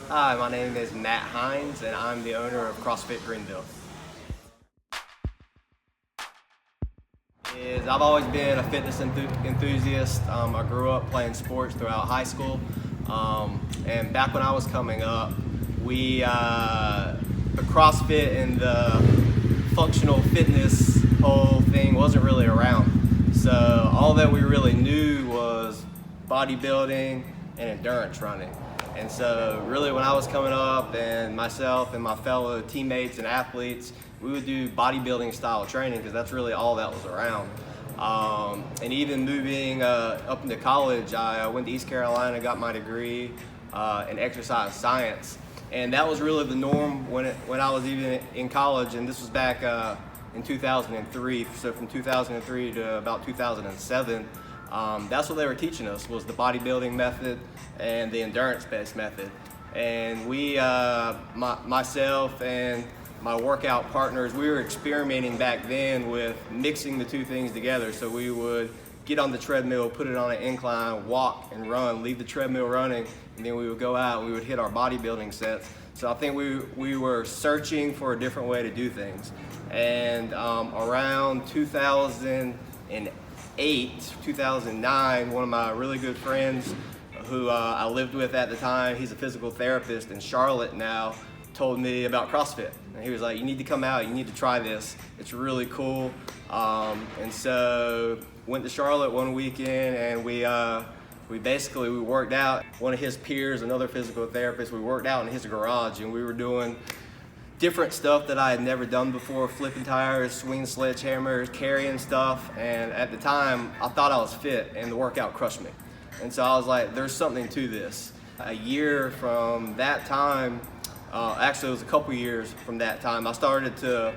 Hi, my name is Matt Hines, and I'm the owner of CrossFit Greenville. I've always been a fitness enthusiast. I grew up playing sports throughout high school, and back when I was coming up, the CrossFit and the functional fitness whole thing wasn't really around. So all that we really knew was bodybuilding and endurance running. And so really when I was coming up, and myself and my fellow teammates and athletes, we would do bodybuilding style training because that's really all that was around. And even moving up into college, I went to East Carolina, got my degree in exercise science. And that was really the norm when I was even in college, and this was back in 2003. So from 2003 to about 2007, that's what they were teaching us, was the bodybuilding method and the endurance-based method. And myself and my workout partners, we were experimenting back then with mixing the two things together. So we would get on the treadmill, put it on an incline, walk and run, leave the treadmill running, and then we would go out and we would hit our bodybuilding sets. So I think we were searching for a different way to do things. And around 2008, 2009, one of my really good friends who I lived with at the time, he's a physical therapist in Charlotte now, told me about CrossFit. And he was like, you need to come out, you need to try this. It's really cool. And so went to Charlotte one weekend, and we worked out. One of his peers, another physical therapist, we worked out in his garage, and we were doing different stuff that I had never done before, flipping tires, swinging sledgehammers, carrying stuff. And at the time, I thought I was fit, and the workout crushed me. And so I was like, there's something to this. A year from that time, actually it was a couple years from that time, I started to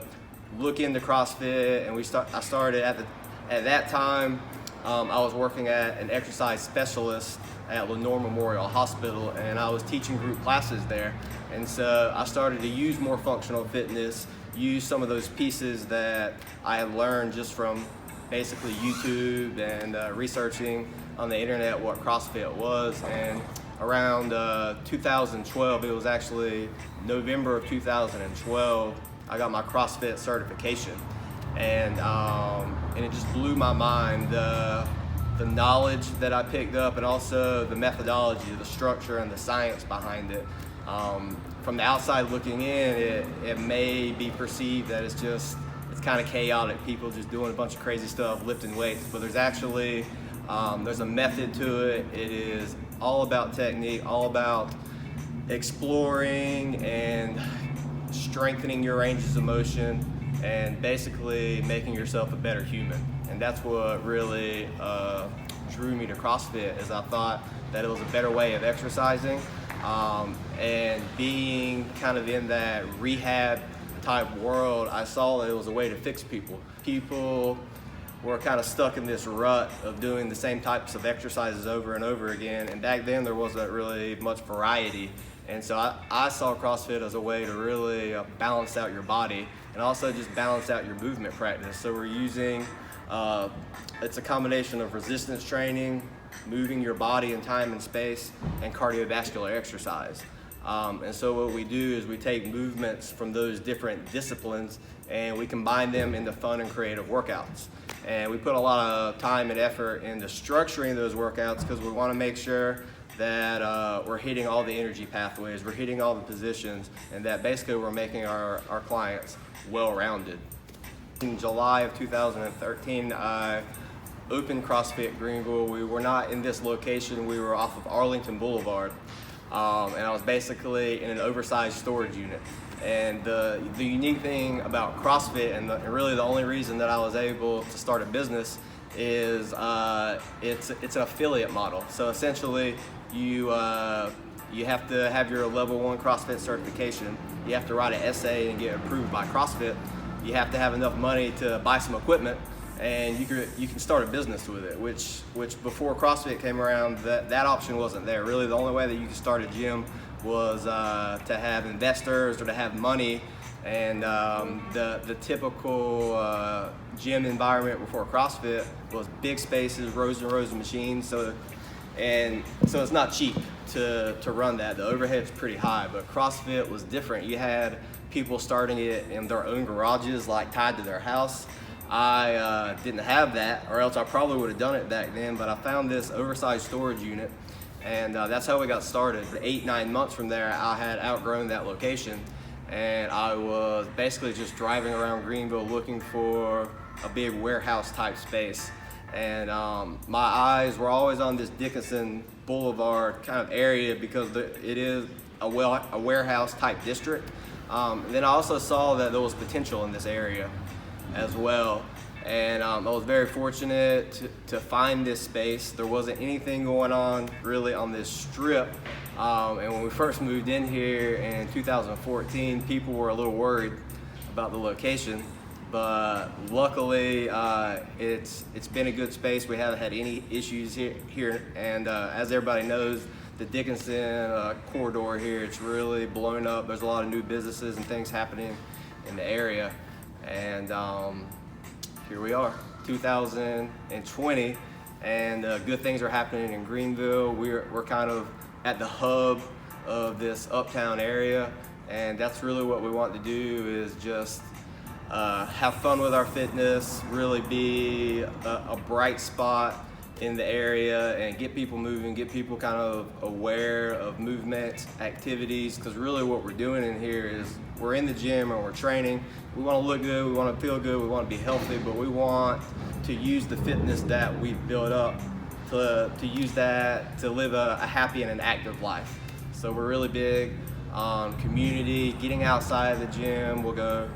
look into CrossFit, and I started at that time, I was working at an exercise specialist at Lenore Memorial Hospital, and I was teaching group classes there. And so I started to use more functional fitness, use some of those pieces that I had learned just from basically YouTube and researching on the internet what CrossFit was. And around 2012, it was actually November of 2012, I got my CrossFit certification. And it just blew my mind, the knowledge that I picked up, and also the methodology, the structure and the science behind it. From the outside looking in, it may be perceived that it's kind of chaotic, people just doing a bunch of crazy stuff, lifting weights, but there's actually there's a method to it. It is all about technique, all about exploring and strengthening your ranges of motion, and basically making yourself a better human. And that's what really drew me to CrossFit, is I thought that it was a better way of exercising, and being kind of in that rehab type world, I saw that it was a way to fix people. People were kind of stuck in this rut of doing the same types of exercises over and over again, and back then there wasn't really much variety. And so I saw CrossFit as a way to really balance out your body, and also just balance out your movement practice. So we're using, it's a combination of resistance training, moving your body in time and space, and cardiovascular exercise. And so what we do is we take movements from those different disciplines and we combine them into fun and creative workouts. And we put a lot of time and effort into structuring those workouts because we want to make sure that we're hitting all the energy pathways, we're hitting all the positions, and that basically we're making our clients well-rounded. In July of 2013, I opened CrossFit Greenville. We were not in this location, we were off of Arlington Boulevard. And I was basically in an oversized storage unit. And the unique thing about CrossFit, and really the only reason that I was able to start a business, is it's an affiliate model. So essentially, you have to have your level 1 CrossFit certification. You have to write an essay and get approved by CrossFit. You have to have enough money to buy some equipment, and you can start a business with it, which before CrossFit came around, that option wasn't there. Really, the only way that you could start a gym was to have investors or to have money. And the typical gym environment before CrossFit was big spaces, rows and rows of machines. So it's not cheap to run that. The overhead's pretty high, but CrossFit was different. You had people starting it in their own garages, like tied to their house. I didn't have that, or else I probably would have done it back then, but I found this oversized storage unit, and that's how we got started. 8-9 months from there, I had outgrown that location, and I was basically just driving around Greenville looking for a big warehouse type space. And my eyes were always on this Dickinson Boulevard kind of area because it is a warehouse type district. And then I also saw that there was potential in this area as well. And I was very fortunate to find this space. There wasn't anything going on really on this strip. And when we first moved in here in 2014, people were a little worried about the location. But luckily, it's been a good space. We haven't had any issues here. And as everybody knows, the Dickinson corridor here, it's really blown up. There's a lot of new businesses and things happening in the area. And here we are, 2020, and good things are happening in Greenville. We're kind of at the hub of this Uptown area, and that's really what we want to do, is just have fun with our fitness, really be a bright spot in the area and get people moving, get people kind of aware of movement activities, because really what we're doing in here is we're in the gym and we're training. We want to look good, we want to feel good, we want to be healthy, but we want to use the fitness that we've built up to use that to live a happy and an active life. So we're really big on community, getting outside of the gym. We'll go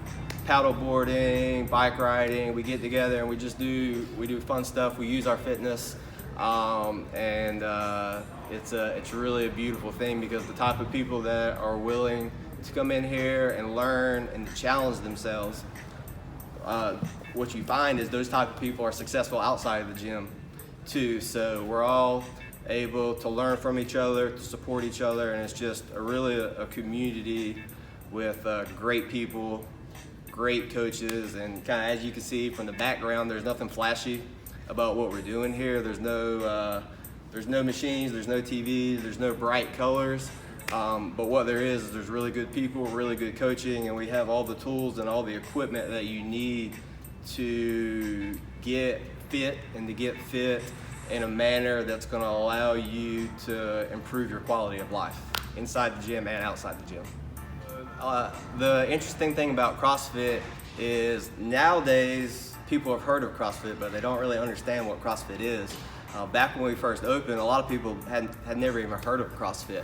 paddle boarding, bike riding. We get together and we do fun stuff. We use our fitness, and it's really a beautiful thing, because the type of people that are willing to come in here and learn and to challenge themselves, what you find is those type of people are successful outside of the gym too. So we're all able to learn from each other, to support each other, and it's just really a community with great people, great coaches, and kind of, as you can see from the background, there's nothing flashy about what we're doing here. There's no machines, there's no TVs, there's no bright colors, but what there is there's really good people, really good coaching, and we have all the tools and all the equipment that you need to get fit and to get fit in a manner that's going to allow you to improve your quality of life inside the gym and outside the gym. The interesting thing about CrossFit is nowadays people have heard of CrossFit, but they don't really understand what CrossFit is. Back when we first opened, a lot of people had never even heard of CrossFit.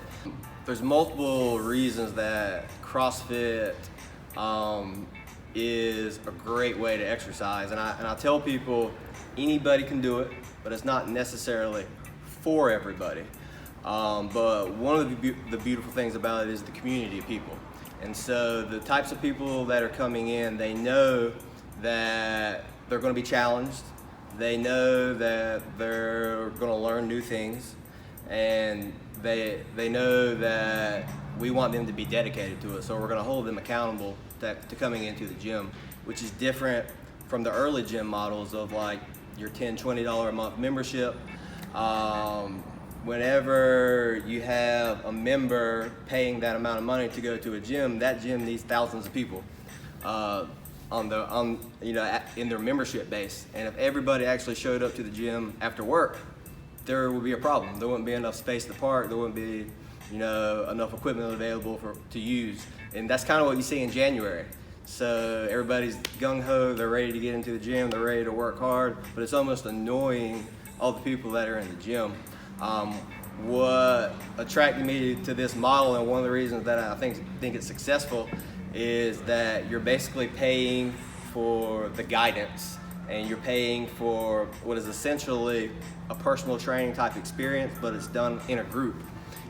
There's multiple reasons that CrossFit is a great way to exercise, and I tell people anybody can do it, but it's not necessarily for everybody. But one of the beautiful things about it is the community of people. And so the types of people that are coming in, they know that they're going to be challenged. They know that they're going to learn new things, and they know that we want them to be dedicated to it. So we're going to hold them accountable to coming into the gym, which is different from the early gym models of like your $10, $20 a month membership. Whenever you have a member paying that amount of money to go to a gym, that gym needs thousands of people in their membership base. And if everybody actually showed up to the gym after work, there would be a problem. There wouldn't be enough space to park. There wouldn't be enough equipment available to use. And that's kind of what you see in January. So everybody's gung-ho, they're ready to get into the gym, they're ready to work hard, but it's almost annoying all the people that are in the gym. What attracted me to this model, and one of the reasons that I think it's successful, is that you're basically paying for the guidance, and you're paying for what is essentially a personal training type experience, but it's done in a group.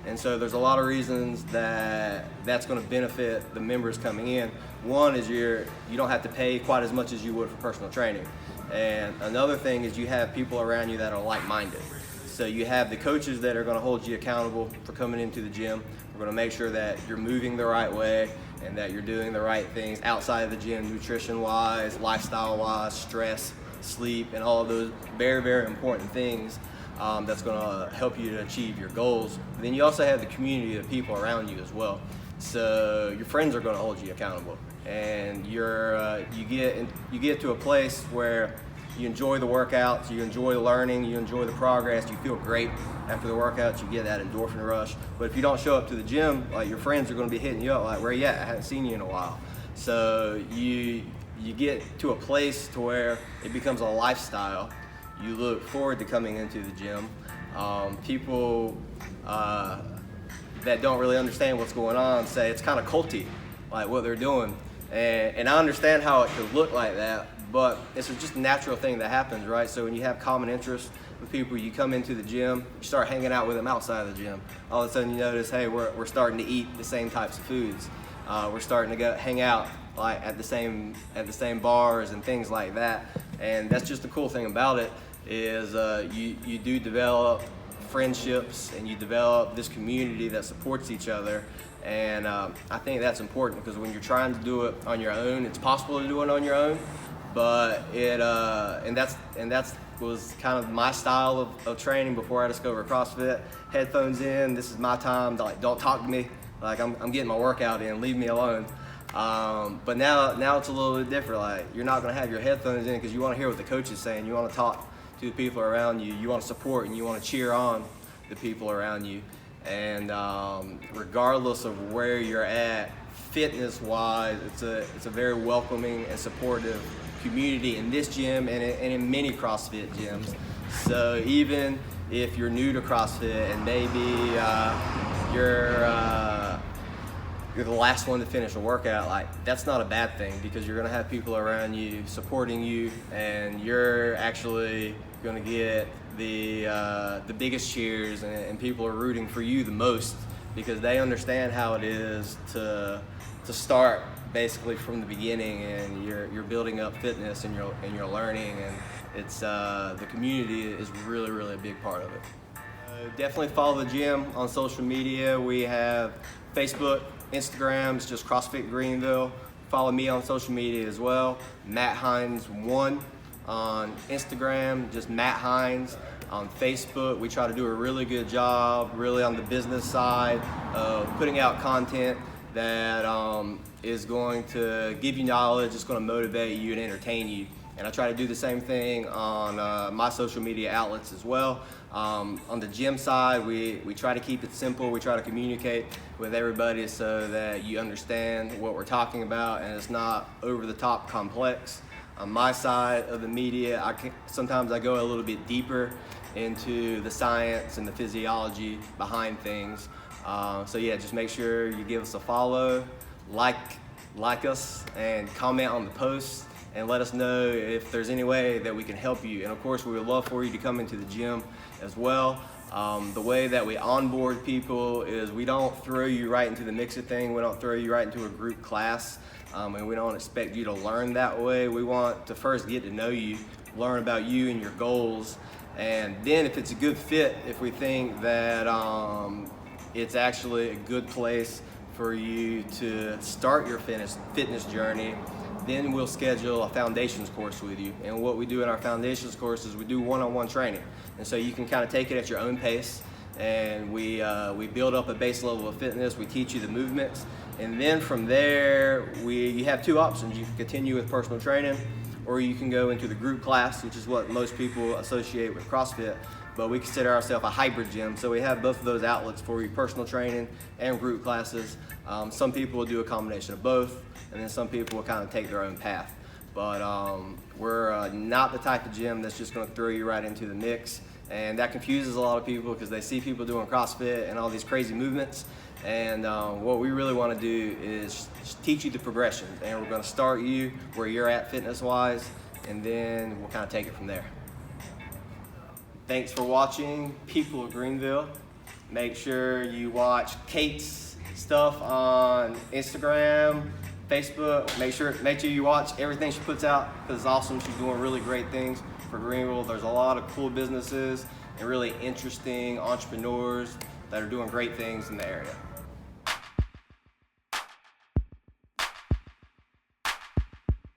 And so there's a lot of reasons that's going to benefit the members coming in. One is you don't have to pay quite as much as you would for personal training. And another thing is you have people around you that are like-minded. So you have the coaches that are going to hold you accountable for coming into the gym. We're going to make sure that you're moving the right way and that you're doing the right things outside of the gym, nutrition-wise, lifestyle-wise, stress, sleep, and all of those very, very important things. that's going to help you to achieve your goals. But then you also have the community of people around you as well. So your friends are going to hold you accountable, and you get to a place where you enjoy the workouts, you enjoy learning, you enjoy the progress, you feel great after the workouts, you get that endorphin rush. But if you don't show up to the gym, like, your friends are going to be hitting you up like, where you at? I haven't seen you in a while. So you get to a place to where it becomes a lifestyle. You look forward to coming into the gym. People that don't really understand what's going on say it's kind of culty, like what they're doing. And I understand how it could look like that, but it's just a natural thing that happens, right? So when you have common interests with people, you come into the gym, you start hanging out with them outside of the gym. All of a sudden you notice, hey, we're starting to eat the same types of foods. We're starting to go hang out like at the same bars and things like that. And that's just the cool thing about it is you do develop friendships, and you develop this community that supports each other. And I think that's important, because when you're trying to do it on your own, it's possible to do it on your own, but that's was kind of my style of training before I discovered CrossFit. Headphones in, this is my time, like, don't talk to me, like I'm getting my workout in, leave me alone. But now it's a little bit different. Like, you're not going to have your headphones in because you want to hear what the coach is saying. You want to talk to the people around you. You want to support and you want to cheer on the people around you. And regardless of where you're at, fitness-wise, it's a very welcoming and supportive community in this gym and in many CrossFit gyms. So even if you're new to CrossFit and maybe you're the last one to finish a workout, like, that's not a bad thing, because you're going to have people around you supporting you, and you're actually going to get the biggest cheers, and people are rooting for you the most, because they understand how it is to start basically from the beginning, and you're building up fitness, and you're learning, and it's the community is really a big part of it. Definitely follow the gym on social media. We have Facebook, Instagram, it's just CrossFit Greenville. Follow me on social media as well, Matt Hines 1 on Instagram, just Matt Hines. On Facebook, we try to do a really good job, really on the business side, of putting out content that is going to give you knowledge, it's going to motivate you and entertain you. And I try to do the same thing on my social media outlets as well. On the gym side, we try to keep it simple. We try to communicate with everybody so that you understand what we're talking about, and it's not over the top complex. On my side of the media, sometimes I go a little bit deeper into the science and the physiology behind things. So yeah, just make sure you give us a follow, like us, and comment on the posts, and let us know if there's any way that we can help you. And of course, we would love for you to come into the gym as well. The way that we onboard people is we don't throw you right into the mix of thing. We don't throw you right into a group class, and we don't expect you to learn that way. We want to first get to know you, learn about you and your goals, and then if it's a good fit, if we think that it's actually a good place for you to start your fitness journey, then we'll schedule a foundations course with you. And what we do in our foundations course is we do one-on-one training. And so you can kind of take it at your own pace, and we build up a base level of fitness. We teach you the movements, and then from there, you have two options. You can continue with personal training, or you can go into the group class, which is what most people associate with CrossFit. But we consider ourselves a hybrid gym, so we have both of those outlets for you, personal training and group classes. Some people will do a combination of both, and then some people will kind of take their own path. But we're not the type of gym that's just going to throw you right into the mix, and that confuses a lot of people because they see people doing CrossFit and all these crazy movements. And what we really want to do is teach you the progression, and we're going to start you where you're at fitness-wise, and then we'll kind of take it from there. Thanks for watching, people of Greenville. Make sure you watch Kate's stuff on Instagram, Facebook. Make sure you watch everything she puts out, because it's awesome. She's doing really great things for Greenville. There's a lot of cool businesses and really interesting entrepreneurs that are doing great things in the area.